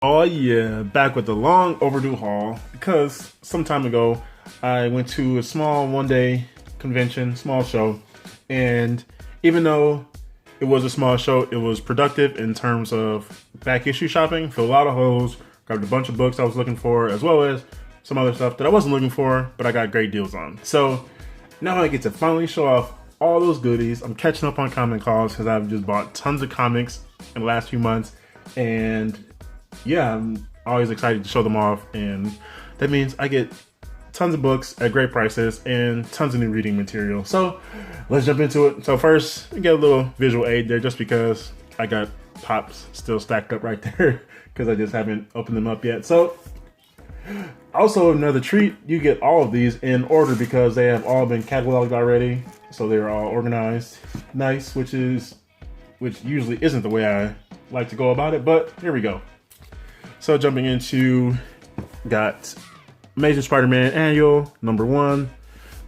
Oh yeah, back with the long overdue haul because some time ago I went to a small one-day convention, small show, and even though it was a small show, it was productive in terms of back issue shopping. Filled a lot of holes, grabbed a bunch of books I was looking for, as well as some other stuff that I wasn't looking for, but I got great deals on. So now I get to finally show off all those goodies. I'm catching up on comic calls because I've just bought tons of comics in the last few months, and yeah, I'm always excited to show them off, and that means I get tons of books at great prices and tons of new reading material. So let's jump into it. So first, we get a little visual aid there just because I got pops still stacked up right there because I just haven't opened them up yet. So also another treat, you get all of these in order because they have all been cataloged already. So they're all organized nice, which usually isn't the way I like to go about it, but here we go. So jumping into, got Amazing Spider-Man Annual, #1,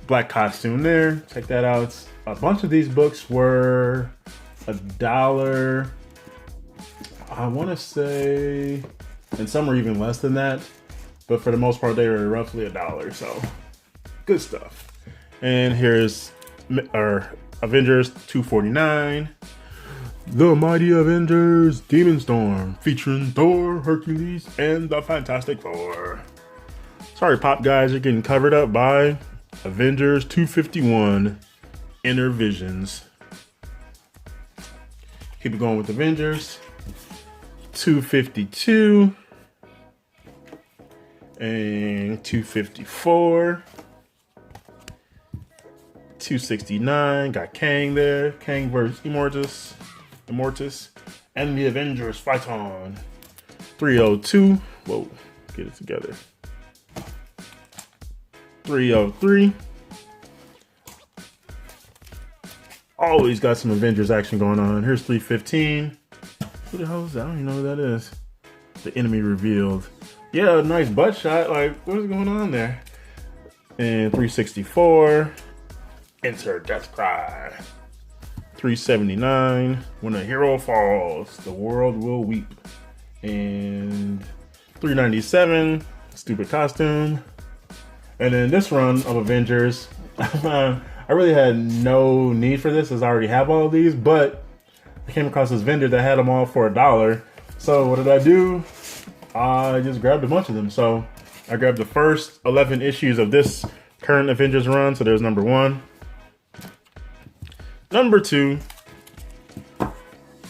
black costume there. Check that out. A bunch of these books were $1. I want to say, and some are even less than that, but for the most part they were roughly $1. So good stuff. And here's our Avengers 249. The Mighty Avengers Demon Storm, featuring Thor, Hercules, and the Fantastic Four. Sorry, Pop guys, you're getting covered up by Avengers 251 Inner Visions. Keep it going with Avengers 252 and 254. 269, got Kang there. Kang versus Immortus, and the Avengers fight on. 302, whoa, get it together. 303. Always got some Avengers action going on. Here's 315. Who the hell is that? I don't even know who that is. The enemy revealed. Yeah, nice butt shot. Like, what's going on there? And 364. Enter Death Cry. 379. When a hero falls, the world will weep. And 397. Stupid costume. And then this run of Avengers, I really had no need for this as I already have all of these, but I came across this vendor that had them all for $1. So what did I do? I just grabbed a bunch of them. So I grabbed the first 11 issues of this current Avengers run. So there's #1, #2,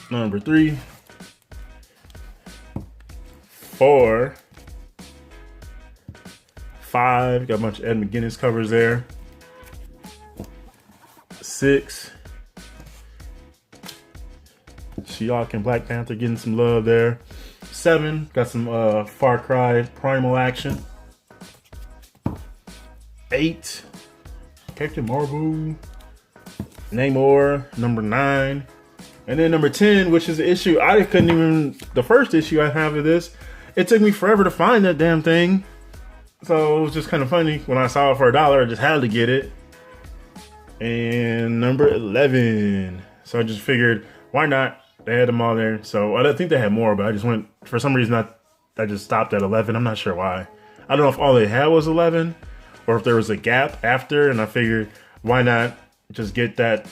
#3, 4, 5, got a bunch of Ed McGuinness covers there. 6, She-Hulk and Black Panther getting some love there. 7, got some Far Cry Primal action. 8, Captain Marvel, Namor, #9, and then #10, which is the issue I couldn't even, the first issue I have of this, it took me forever to find that damn thing. So it was just kind of funny when I saw it for $1, I just had to get it. And #11. So I just figured, why not? They had them all there. So I think they had more, but I just went, for some reason, I just stopped at 11. I'm not sure why. I don't know if all they had was 11 or if there was a gap after, and I figured, why not just get that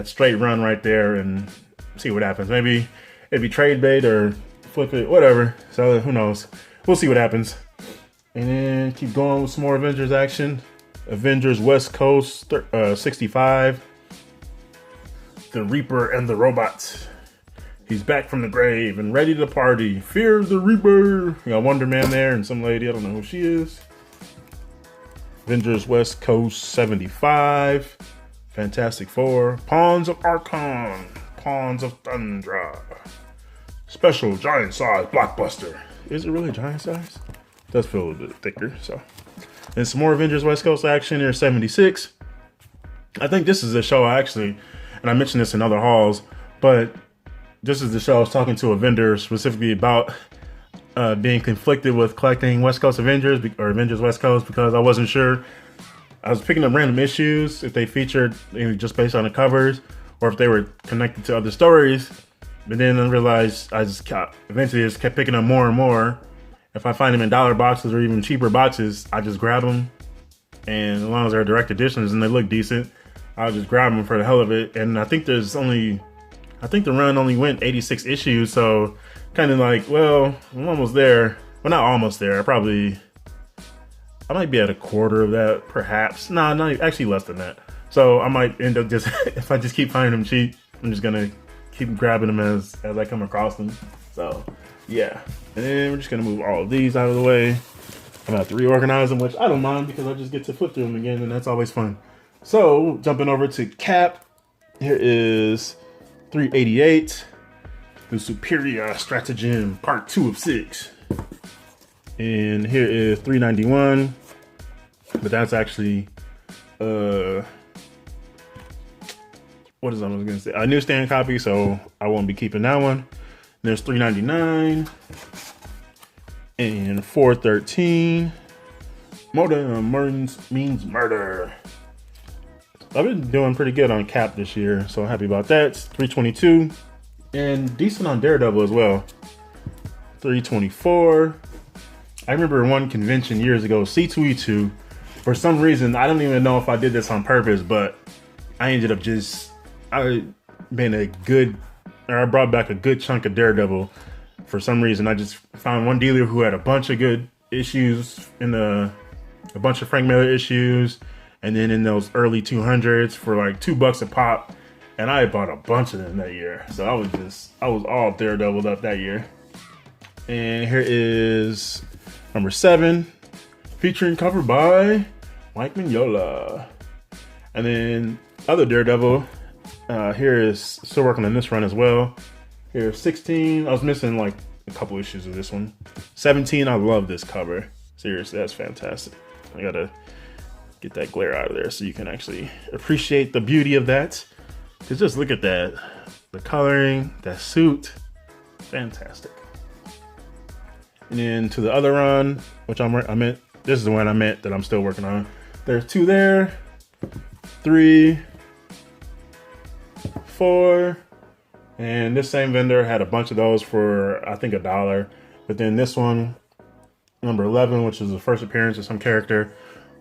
straight run right there and see what happens. Maybe it'd be trade bait or flip it, whatever. So who knows? We'll see what happens. And then keep going with some more Avengers action. Avengers West Coast 65. The Reaper and the Robots. He's back from the grave and ready to party. Fear the Reaper. You got Wonder Man there and some lady, I don't know who she is. Avengers West Coast 75. Fantastic Four. Pawns of Archon. Pawns of Thundra. Special giant size blockbuster. Is it really giant size? It does feel a bit thicker, so. And some more Avengers West Coast action here, 76. I think this is a show and I mentioned this in other hauls, but this is the show I was talking to a vendor specifically about being conflicted with collecting West Coast Avengers or Avengers West Coast because I wasn't sure. I was picking up random issues if they featured just based on the covers or if they were connected to other stories. But then I realized eventually just kept picking up more and more. If I find them in dollar boxes or even cheaper boxes, I just grab them. And as long as they're direct editions and they look decent, I'll just grab them for the hell of it. And I think the run only went 86 issues. So kind of like, well, I'm almost there. Well, not almost there. I might be at a quarter of that, perhaps. Nah, not actually less than that. So I might end up just, if I just keep finding them cheap, I'm just gonna keep grabbing them as I come across them. So yeah, and then we're just gonna move all of these out of the way. I'm gonna have to reorganize them, which I don't mind because I just get to flip through them again, and that's always fun. So jumping over to Cap, here is 388, the Superior Stratagem Part 2 of 6. And here is 391, but that's actually, what is I was gonna say? A newsstand copy, so I won't be keeping that one. There's 399 and 413. Modem means murder. I've been doing pretty good on Cap this year, so happy about that. 322 and decent on Daredevil as well. 324. I remember one convention years ago, C2E2. For some reason, I don't even know if I did this on purpose, but I ended up I brought back a good chunk of Daredevil. For some reason, I just found one dealer who had a bunch of good issues a bunch of Frank Miller issues, and then in those early 200s for like $2 a pop, and I bought a bunch of them that year. So I was all Daredevil up that year. And here is number 7, featuring cover by Mike Mignola. And then other Daredevil, here is still working on this run as well. Here's 16. I was missing like a couple issues of this one. 17, I love this cover. Seriously, that's fantastic. I gotta get that glare out of there so you can actually appreciate the beauty of that. Cause just look at that. The coloring, that suit, fantastic. And then to the other run, which this is the one I meant that I'm still working on. There's 2 there, 3, 4, and this same vendor had a bunch of those for I think $1. But then this one, number 11, which is the first appearance of some character,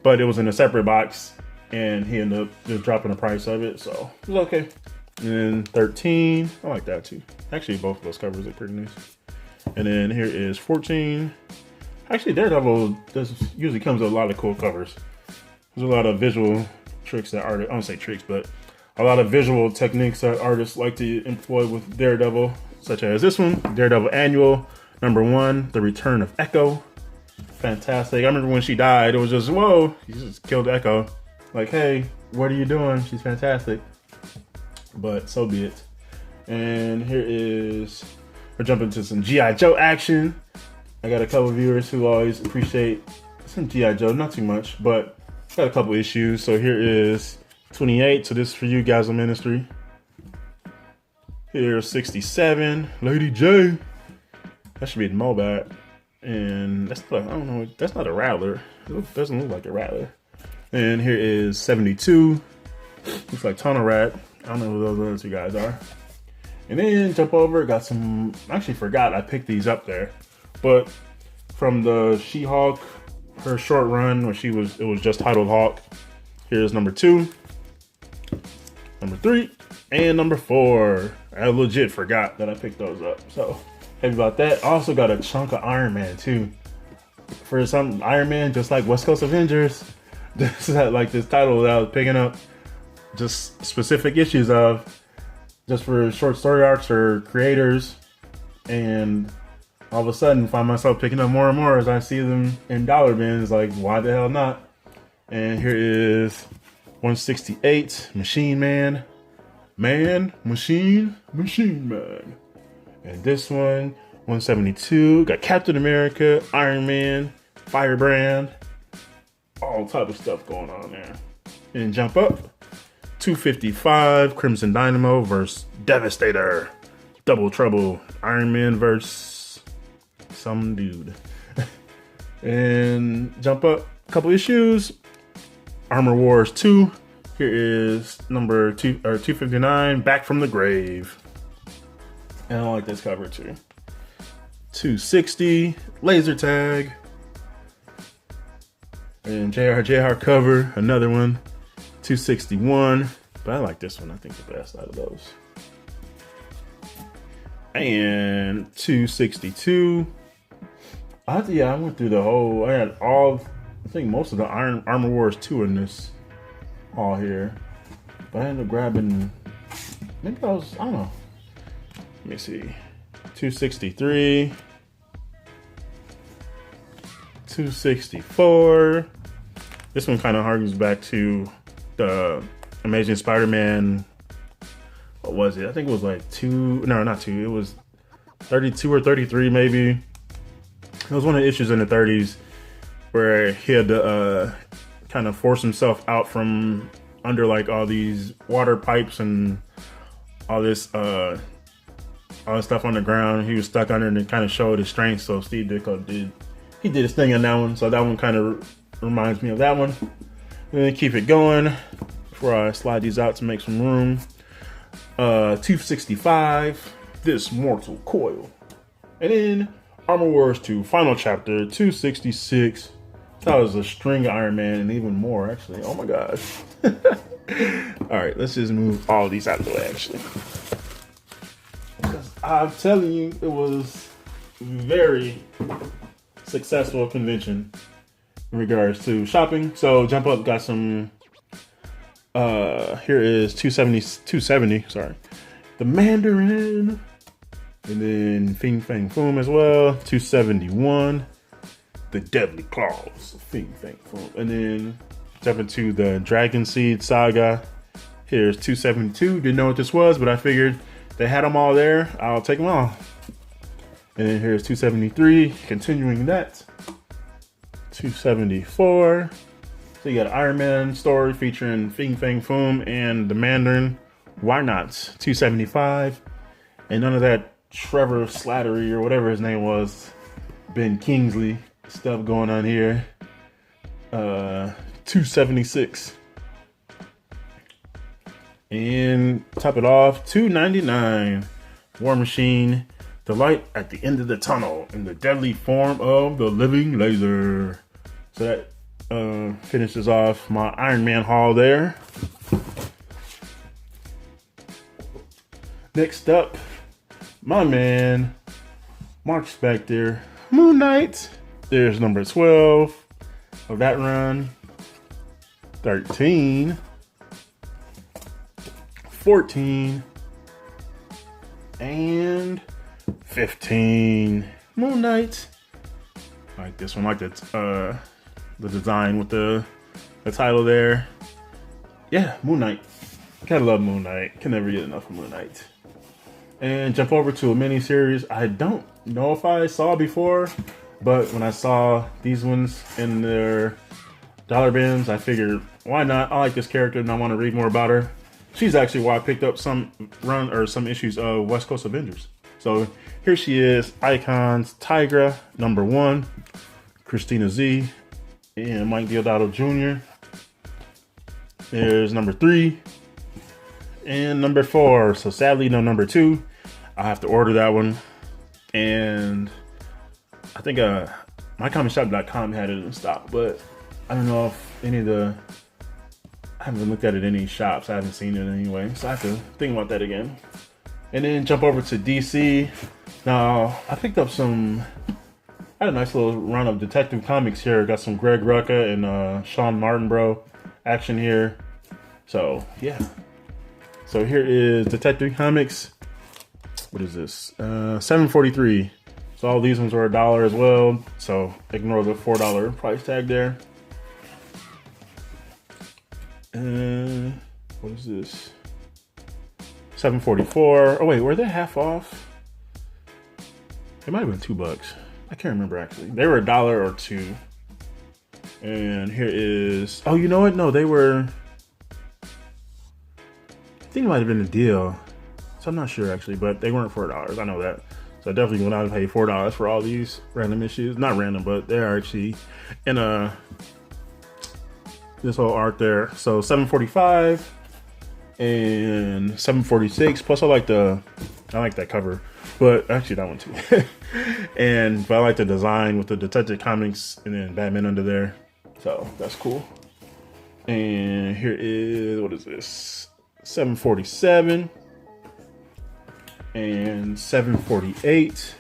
but it was in a separate box, and he ended up just dropping the price of it, so it was okay. And then 13, I like that too. Actually, both of those covers look pretty nice. And then here is 14. Actually, Daredevil usually comes with a lot of cool covers. There's a lot of visual tricks that artists, I don't say tricks, but a lot of visual techniques that artists like to employ with Daredevil, such as this one, Daredevil Annual, number 1, The Return of Echo. Fantastic. I remember when she died, it was just, whoa, he just killed Echo. Like, hey, what are you doing? She's fantastic. But so be it. And here is, we're jumping to some G.I. Joe action. I got a couple viewers who always appreciate some G.I. Joe, not too much, but got a couple issues. So here is 28, so this is for you guys on Ministry. Here's 67, Lady J. That should be the Mobat. And that's not, I don't know, that's not a Rattler. It doesn't look like a Rattler. And here is 72. Looks like Tunnel Rat. I don't know who those other 2 guys are. And then jump over, got some, I actually forgot I picked these up there. But from the She-Hulk, her short run where it was just titled Hulk. Here's number 2, number 3, and number 4. I legit forgot that I picked those up. So happy about that. I also got a chunk of Iron Man too. For some Iron Man, just like West Coast Avengers, this is like this title that I was picking up just specific issues of, just for short story arcs or creators, and all of a sudden find myself picking up more and more as I see them in dollar bins. Like, why the hell not? And here is 168, Machine Man. Machine Man. And this one, 172, got Captain America, Iron Man, Firebrand, all type of stuff going on there. And jump up, 255, Crimson Dynamo versus Devastator. Double Trouble, Iron Man versus some dude. And jump up a couple issues, Armor Wars 2. Here is number 259, Back from the Grave. And I like this cover too. 260 laser tag. And JR cover, another one. 261. But I like this one, I think the best out of those. And 262. I went through the whole, I had all, I think most of the Armor Wars 2 in this all here. But I ended up grabbing, maybe I don't know. Let me see. 263. 264. This one kind of harkens back to the Amazing Spider-Man. What was it? I think it was like not two. It was 32 or 33 maybe. It was one of the issues in the 30s where he had to kind of force himself out from under like all these water pipes and all this stuff on the ground. He was stuck under and it kind of showed his strength. So Steve Ditko did his thing on that one. So that one kind of reminds me of that one. And then keep it going before I slide these out to make some room. 265, This Mortal Coil. And then Armor Wars 2 Final Chapter 266. That was a string of Iron Man and even more actually. Oh my gosh. Alright, let's just move all these out of the way actually. I'm telling you, it was very successful convention in regards to shopping. So Jump Up got some here is 270, sorry. The Mandarin. And then Fing Fang Foom as well. 271. The Deadly Claws. Fing Fang Foom. And then jump into the Dragon Seed Saga. Here's 272. Didn't know what this was, but I figured they had them all there. I'll take them all. And then here's 273. Continuing that. 274. So you got an Iron Man story featuring Fing Fang Foom and the Mandarin. Why not? 275. And none of that Trevor Slattery or whatever his name was, Ben Kingsley stuff going on here. 276. And top it off, 299. War Machine, the light at the end of the tunnel in the deadly form of the living laser. So that finishes off my Iron Man haul there. Next up, my man, Mark Spector, Moon Knight. There's number 12 of that run. 13. 14. And 15. Moon Knight. I like this one. I like the design with the title there. Yeah, Moon Knight. Gotta love Moon Knight. Can never get enough of Moon Knight. And jump over to a mini series I don't know if I saw before, but when I saw these ones in their dollar bins, I figured, why not? I like this character and I want to read more about her. She's actually why I picked up some issues of West Coast Avengers. So here she is, Icons, Tigra, number 1, Christina Z, and Mike Deodato Jr. There's number 3 and number 4. So sadly, no number 2. I have to order that one. And I think mycomicshop.com had it in stock, but I don't know if I haven't looked at it in any shops. I haven't seen it anyway, so I have to think about that again. And then jump over to DC. Now, I picked up I had a nice little run of Detective Comics here. Got some Greg Rucka and Sean Martinborough action here. So, yeah. So here is Detective Comics. What is this? $7.43. So all these ones are $1 as well. So ignore the $4 price tag there. What is this? $7.44. Oh wait, were they half off? It might have been $2. I can't remember actually. They were $1 or $2. And here is. Oh, you know what? No, they were. I think it might have been a deal. So I'm not sure actually, but they weren't $4. I know that. So I definitely went out and paid $4 for all these random issues. Not random, but they are actually in this whole art there. So $7.45 and $7.46. Plus I like that cover But actually that one too. But I like the design with the Detective Comics and then Batman under there. So that's cool. And here is, what is this? 747 and 748.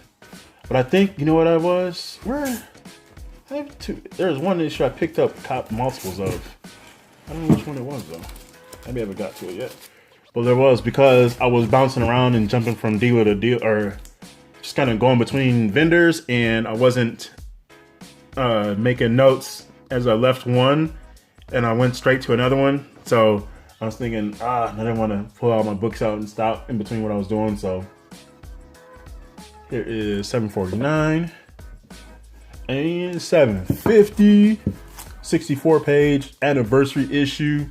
But I think, you know what I was? Where? I have two. There's one issue I picked up multiples of. I don't know which one it was though. Maybe I haven't got to it yet. But there was, because I was bouncing around and jumping from dealer to deal, or just kind of going between vendors, and I wasn't making notes as I left one, and I went straight to another one. So I was thinking, I didn't want to pull all my books out and stop in between what I was doing. So here is 749 and 750, 64-page anniversary issue.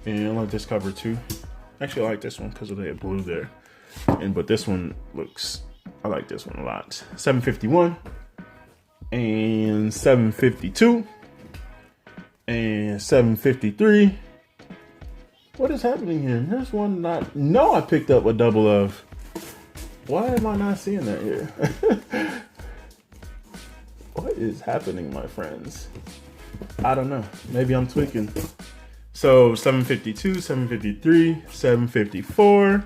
And I like this cover too. Actually, I like this one because of the blue there. But this one I like this one a lot. 751 and 752 and 753. What is happening here? There's one I picked up a double of. Why am I not seeing that here? What is happening, my friends? I don't know. Maybe I'm tweaking. So 752, 753, 754,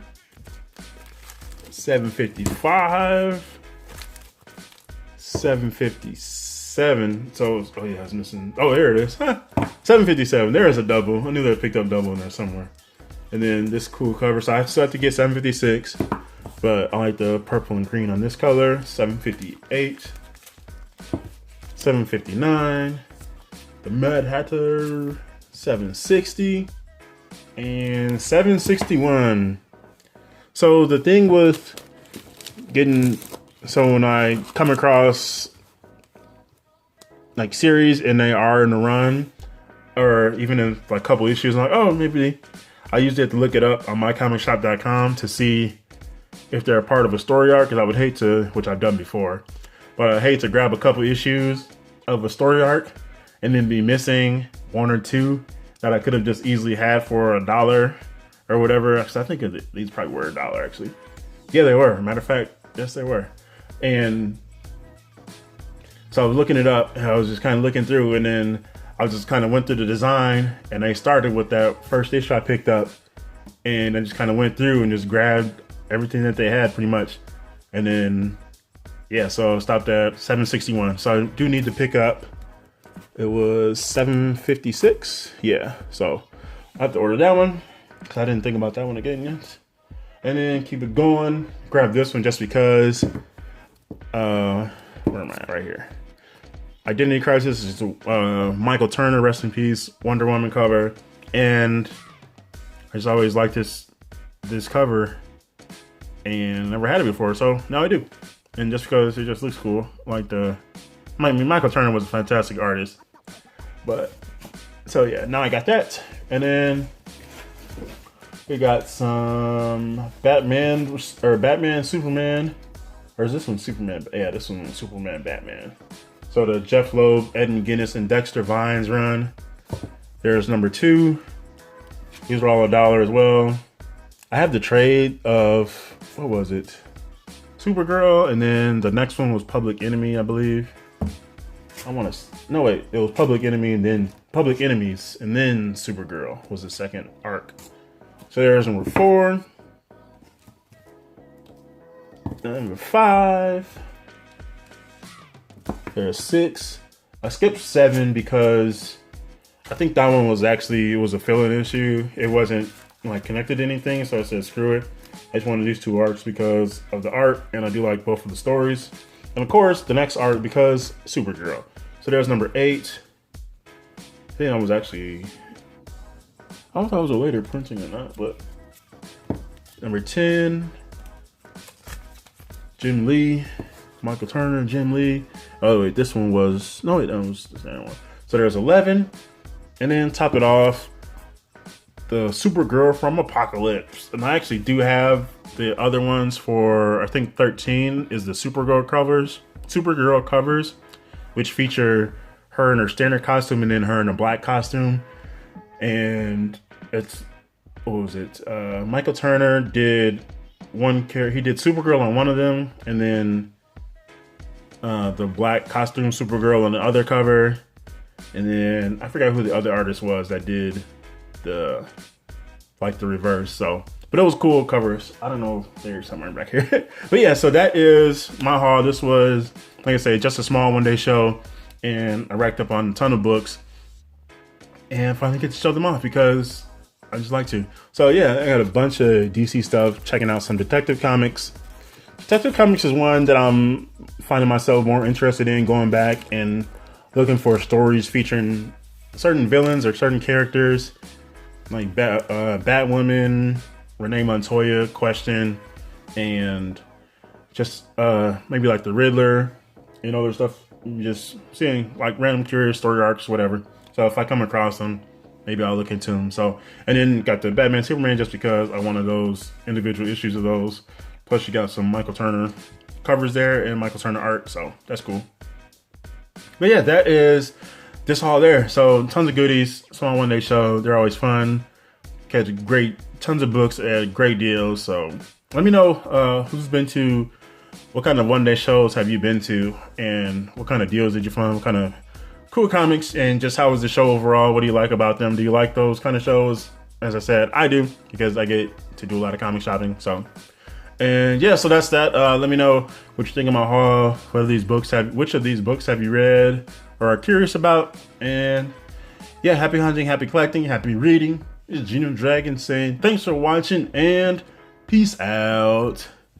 755, 757. So, oh yeah, I was missing. Oh, there it is. 757. There is a double. I knew that I picked up double in there somewhere. And then this cool cover. So I still have to get 756, but I like the purple and green on this color. 758, 759, the Mad Hatter. 760 and 761. So the thing with when I come across like series and they are in a run, or even in like a couple issues, I'm like, oh, maybe I usually have to look it up on mycomicshop.com to see if they're a part of a story arc, because I would hate to, which I've done before, but I hate to grab a couple issues of a story arc and then be missing one or two that I could have just easily had for $1 or whatever. Actually, I think these probably were $1 actually. Yeah, they were. Matter of fact, yes, they were. And so I was looking it up, and I was just kind of looking through, and then I just kind of went through the design, and I started with that first issue I picked up, and I just kind of went through and just grabbed everything that they had pretty much. And then, yeah, so I stopped at 761. So I do need to pick up, it was 756. Yeah, so I have to order that one because I didn't think about that one again yet. And then keep it going. Grab this one just because, where am I? Right here. Identity Crisis is Michael Turner, rest in peace, Wonder Woman cover. And I just always liked this cover and never had it before, so now I do. And just because it just looks cool, like Michael Turner was a fantastic artist. But so yeah, now I got that. And then we got some Batman, Superman. Or is this one Superman? Yeah, this one Superman, Batman. So the Jeff Loeb, Ed McGuinness, and Dexter Vines run. There's number 2. These are all $1 as well. I have the trade of, what was it? Supergirl, and then the next one was Public Enemy, I believe. It was Public Enemy, and then Public Enemies, and then Supergirl was the second arc. So there's number 4. Number 5. There's 6. I skipped 7 because I think that one was it was a fill-in issue. It wasn't like connected to anything, so I said screw it. I just wanted these 2 arcs because of the art, and I do like both of the stories. And of course, the next arc because Supergirl. So there's number 8. I think I was actually, I don't know if I was a later printing or not, but number 10, Jim Lee, Michael Turner, Jim Lee. Oh wait, this one was, no wait, that was the same one. So there's 11, and then top it off, the Supergirl from Apocalypse. And I actually do have the other ones for, I think 13 is the Supergirl covers, which feature her in her standard costume and then her in a black costume. And it's, what was it? Michael Turner did one character. He did Supergirl on one of them, and then the black costume Supergirl on the other cover. And then I forgot who the other artist was that did the reverse. So, but it was cool covers. I don't know if they're somewhere back here. But yeah, so that is my haul. This was, like I say, just a small one-day show, and I racked up on a ton of books, and finally get to show them off because I just like to. So yeah, I got a bunch of DC stuff, checking out some Detective Comics. Detective Comics is one that I'm finding myself more interested in, going back and looking for stories featuring certain villains or certain characters, like Batwoman, Renee Montoya, Question, and just maybe like the Riddler and other stuff. Just seeing like random curious story arcs, whatever. So if I come across them, maybe I'll look into them. So, and then got the Batman Superman just because I wanted those individual issues of those. Plus you got some Michael Turner covers there and Michael Turner art, so that's cool. But yeah, that is this haul there. So tons of goodies, small one-day show. They're always fun. Catch tons of books at great deals. So let me know who's been to, what kind of one-day shows have you been to, and what kind of deals did you find? What kind of cool comics, and just how was the show overall? What do you like about them? Do you like those kind of shows? As I said, I do, because I get to do a lot of comic shopping. So, and yeah, so that's that. Let me know what you think of my haul. Which of these books have you read or are curious about? And yeah, happy hunting, happy collecting, happy reading. It's GENOTHADRAGON saying thanks for watching and peace out.